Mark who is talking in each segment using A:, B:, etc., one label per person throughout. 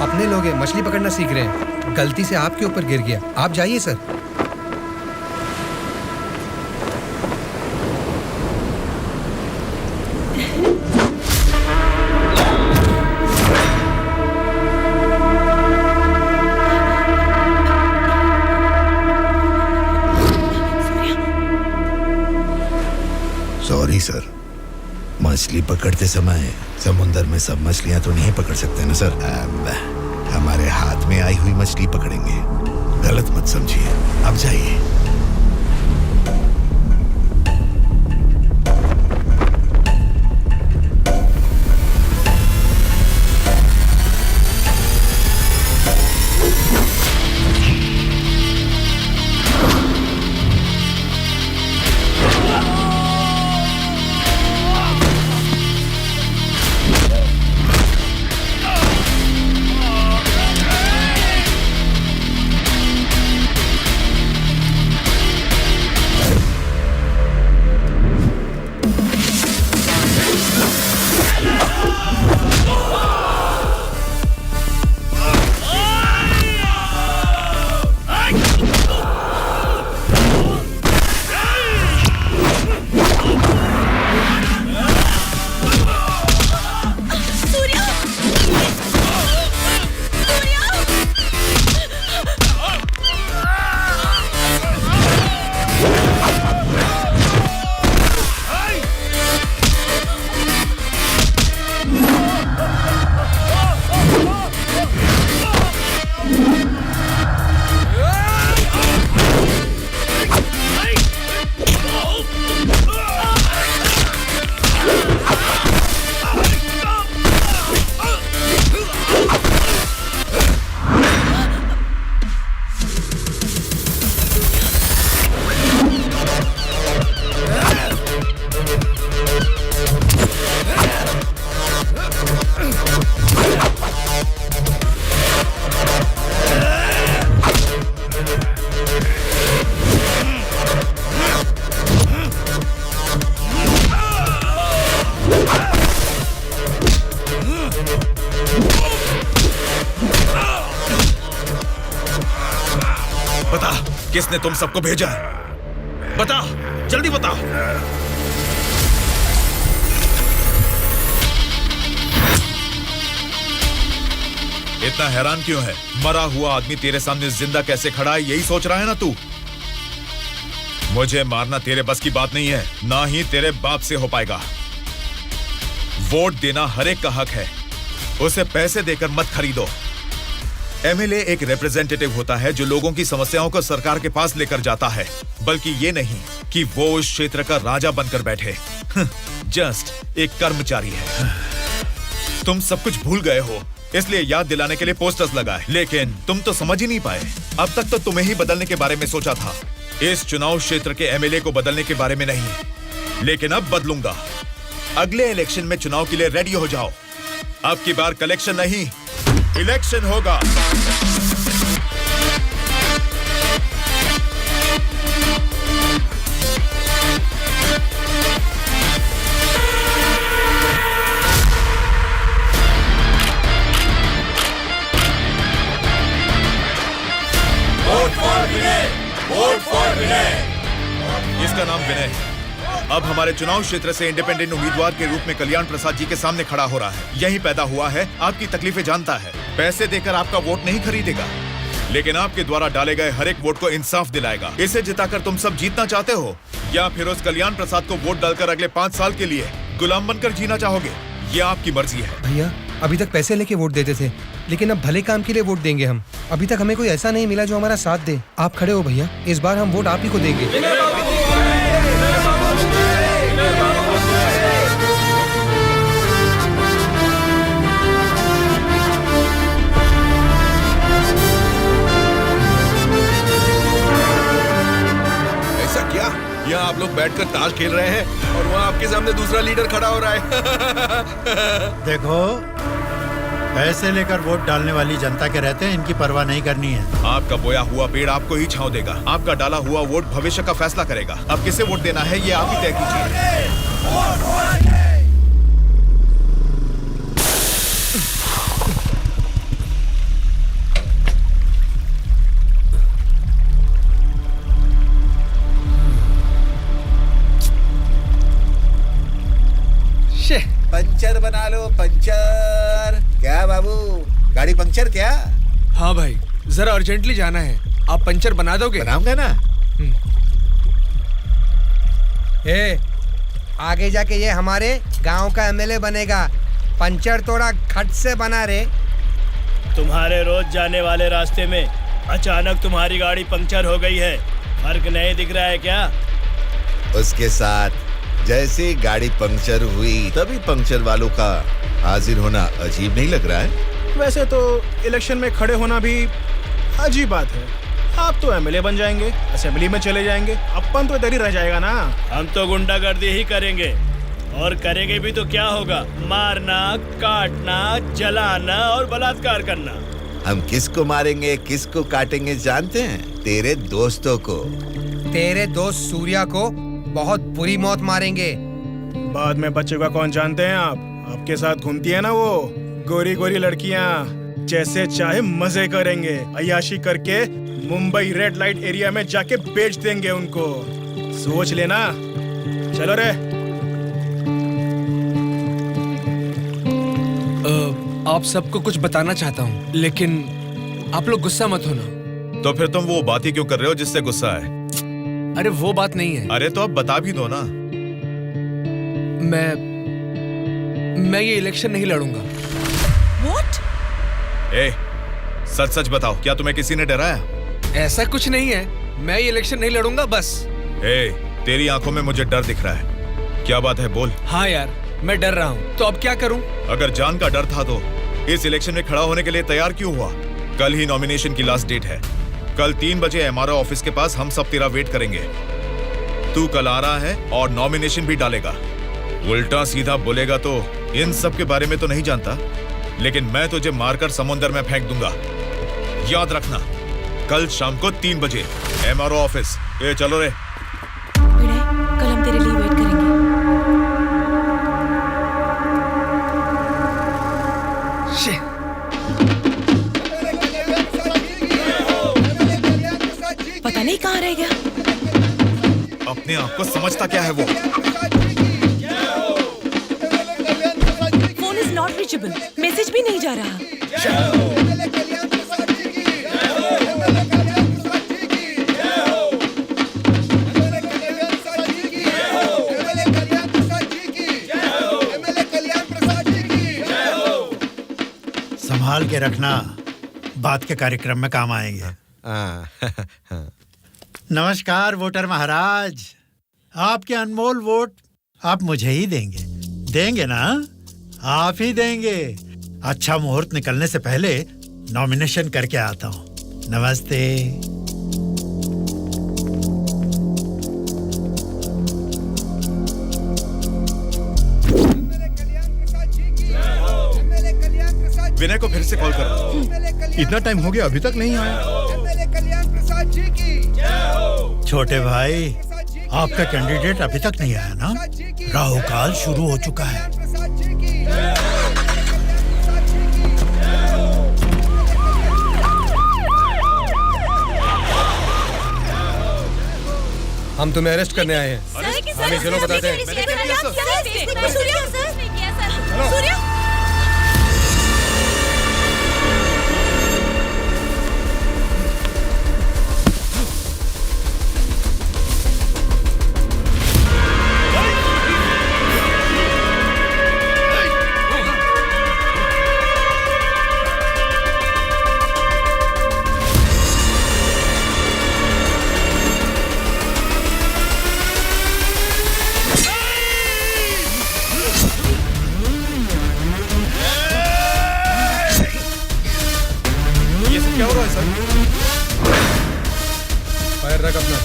A: अपने लोग हैं, मछली पकड़ना सीख रहे हैं। गलती से आपके ऊपर गिर गया। आप जाइए सर।
B: सॉरी सर, मछली पकड़ते समय समुंदर में सब मछलियां तो नहीं पकड़ सकते ना सर। हमारे हाथ में आई हुई मछली पकड़ेंगे, गलत मत समझिए। अब जाइए।
C: किसने तुम सबको भेजा है? बता, जल्दी बता। इतना हैरान क्यों है? मरा हुआ आदमी तेरे सामने जिंदा कैसे खड़ा है, यही सोच रहा है ना तू? मुझे मारना तेरे बस की बात नहीं है, ना ही तेरे बाप से हो पाएगा। वोट देना हर एक का हक है, उसे पैसे देकर मत खरीदो। एमएलए एक रिप्रेजेंटेटिव होता है जो लोगों की समस्याओं को सरकार के पास लेकर जाता है, बल्कि ये नहीं कि वो उस क्षेत्र का राजा बनकर बैठे। जस्ट एक कर्मचारी है। तुम सब कुछ भूल गए हो, इसलिए याद दिलाने के लिए पोस्टर्स लगाए, लेकिन तुम तो समझ ही नहीं पाए। अब तक तो तुम्हें ही बदलने के बारे में सोचा था, इस चुनाव क्षेत्र के एमएलए को बदलने के बारे में नहीं। लेकिन अब बदलूंगा। अगले इलेक्शन में चुनाव के लिए रेडी हो जाओ। अब की बार कलेक्शन नहीं, इलेक्शन होगा।
D: Vote for Vinay, vote for Vinay.
C: इसका नाम विनय है। अब हमारे चुनाव क्षेत्र से इंडिपेंडेंट उम्मीदवार के रूप में कल्याण प्रसाद जी के सामने खड़ा हो रहा है। यहीं पैदा हुआ है, आपकी तकलीफें जानता है। पैसे देकर आपका वोट नहीं खरीदेगा, लेकिन आपके द्वारा डाले गए हर एक वोट को इंसाफ दिलाएगा। इसे जिताकर तुम सब जीतना चाहते हो, या फिर उस कल्याण प्रसाद को वोट डालकर अगले 5 साल के लिए गुलाम बनकर जीना चाहोगे? ये आपकी मर्जी है।
A: भैया, अभी तक पैसे लेके वोट देते थे, लेकिन अब भले काम के लिए वोट देंगे हम। अभी तक हमें कोई ऐसा नहीं मिला जो हमारा साथ दे। आप खड़े हो भैया, इस बार हम वोट आप ही को देंगे।
D: यहाँ आप लोग बैठकर ताश खेल रहे हैं और वहाँ आपके सामने दूसरा लीडर खड़ा हो रहा है।
E: देखो, पैसे लेकर वोट डालने वाली जनता के रहते हैं, इनकी परवाह नहीं करनी है।
C: आपका बोया हुआ पेड़ आपको ही छांव देगा। आपका डाला हुआ वोट भविष्य का फैसला करेगा। अब किसे वोट देना है, ये आप ही तय कीजिए।
B: बना लो पंचर। क्या बाबू, गाड़ी पंचर क्या?
F: हाँ भाई, जरा अर्जेंटली जाना है, आप पंचर बना दोगे?
B: बनाऊंगा ना।
A: ए, आगे जाके ये हमारे गांव का एमएलए बनेगा। पंचर थोड़ा खट से बना रे।
G: तुम्हारे रोज जाने वाले रास्ते में अचानक तुम्हारी गाड़ी पंक्चर हो गई है, फर्क नहीं दिख रहा है क्या?
B: उसके साथ जैसे ही गाड़ी पंक्चर हुई तभी पंक्चर वालों का हाजिर होना अजीब नहीं लग रहा है?
H: वैसे तो इलेक्शन में खड़े होना भी अजीब बात है। आप तो एमएलए बन जाएंगे, असेंबली में चले जाएंगे, अपन तो इधर ही रह जाएगा ना।
G: हम तो गुंडागर्दी ही करेंगे, और करेंगे भी तो क्या होगा? मारना, काटना, जलाना और बलात्कार करना।
B: हम किसको मारेंगे, किसको काटेंगे जानते हैं? तेरे दोस्तों को।
A: तेरे दोस्त सूर्या को बहुत बुरी मौत मारेंगे।
H: बाद में बच्चे का कौन जानते हैं आप? आपके साथ घूमती है ना वो गोरी गोरी लड़कियां, जैसे चाहे मजे करेंगे, अय्याशी करके मुंबई रेड लाइट एरिया में जाके बेच देंगे उनको। सोच लेना। चलो रे।
F: आप सबको कुछ बताना चाहता हूँ, लेकिन आप लोग गुस्सा मत होना।
C: तो फिर तुम वो बात ही क्यों कर रहे हो जिससे गुस्सा है?
F: अरे वो बात नहीं है।
C: अरे तो अब बता भी दो ना।
F: मैं ये इलेक्शन नहीं लड़ूंगा।
I: What?
C: ए, सच सच बताओ, क्या तुम्हें किसी ने डराया?
F: ऐसा कुछ नहीं है, मैं ये इलेक्शन नहीं लड़ूंगा बस।
C: ए, तेरी आंखों में मुझे डर दिख रहा है। क्या बात है, बोल।
F: हाँ यार, मैं डर रहा हूँ, तो अब क्या करूँ?
C: अगर जान का डर था तो इस इलेक्शन में खड़ा होने के लिए तैयार क्यों हुआ? कल ही नॉमिनेशन की लास्ट डेट है। कल 3 बजे एमआरओ ऑफिस के पास हम सब तेरा वेट करेंगे। तू कल आ रहा है और नॉमिनेशन भी डालेगा। उल्टा सीधा बोलेगा तो इन सब के बारे में तो नहीं जानता, लेकिन मैं तुझे मारकर समुंदर में फेंक दूंगा। याद रखना, कल शाम को 3 बजे एमआरओ ऑफिस। ए चलो रे।
I: विनय, कल हम तेरे लिए वेट करेंगे। पता नहीं कहाँ रह गया।
C: अपने आप को समझता क्या है वो?
I: Phone is not reachable, message भी नहीं जा रहा।
E: संभाल के रखना, बात के कार्यक्रम में काम आएंगे। नमस्कार वोटर महाराज, आपके अनमोल वोट आप मुझे ही देंगे। देंगे ना? आप ही देंगे। अच्छा मुहूर्त निकलने से पहले नॉमिनेशन करके आता हूँ। नमस्ते।
C: विनय को फिर से कॉल करो।
D: इतना टाइम हो गया, अभी तक नहीं आया।
E: छोटे भाई, आपका कैंडिडेट अभी तक नहीं आया ना? राहु काल शुरू हो चुका है।
A: हम तुम्हें अरेस्ट करने आए हैं। हमें चलो बताते हैं।
I: सूर्या,
C: क्या हो रहा है सर?
A: फायर रख अपना।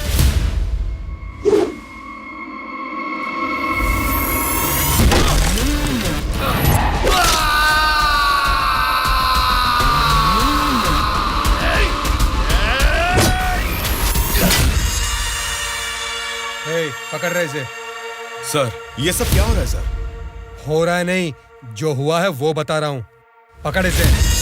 A: पकड़ रहे इसे।
C: सर, ये सब क्या हो रहा है सर?
A: हो रहा है नहीं, जो हुआ है वो बता रहा हूं। पकड़ इसे।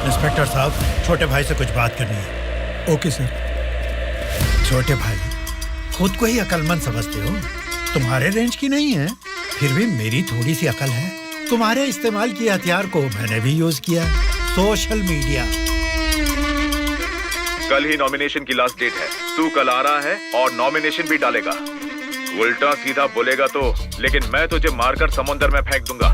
E: इंस्पेक्टर साहब, छोटे भाई से कुछ बात करनी है।
A: Okay sir.
E: छोटे भाई, खुद को ही अकलमंद समझते हो, तुम्हारे रेंज की नहीं है, फिर भी मेरी थोड़ी सी अकल है। तुम्हारे इस्तेमाल किए हथियार को मैंने भी यूज किया, सोशल मीडिया।
C: कल ही नॉमिनेशन की लास्ट डेट है। तू कल आ रहा है और नॉमिनेशन भी डालेगा। उल्टा सीधा बोलेगा तो, लेकिन मैं तुझे मारकर समुद्र में फेंक दूंगा।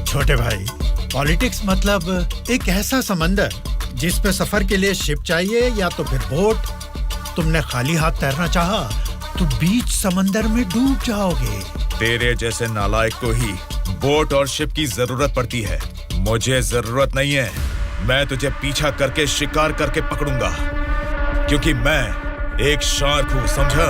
E: छोटे भाई, पॉलिटिक्स मतलब एक ऐसा समंदर जिस पे सफर के लिए शिप चाहिए या तो फिर बोट। तुमने खाली हाथ तैरना चाहा तो बीच समंदर में डूब जाओगे।
C: तेरे जैसे नालायक को ही बोट और शिप की जरूरत पड़ती है। मुझे जरूरत नहीं है। मैं तुझे पीछा करके शिकार करके पकड़ूंगा, क्योंकि मैं एक शार्क हूं, समझा?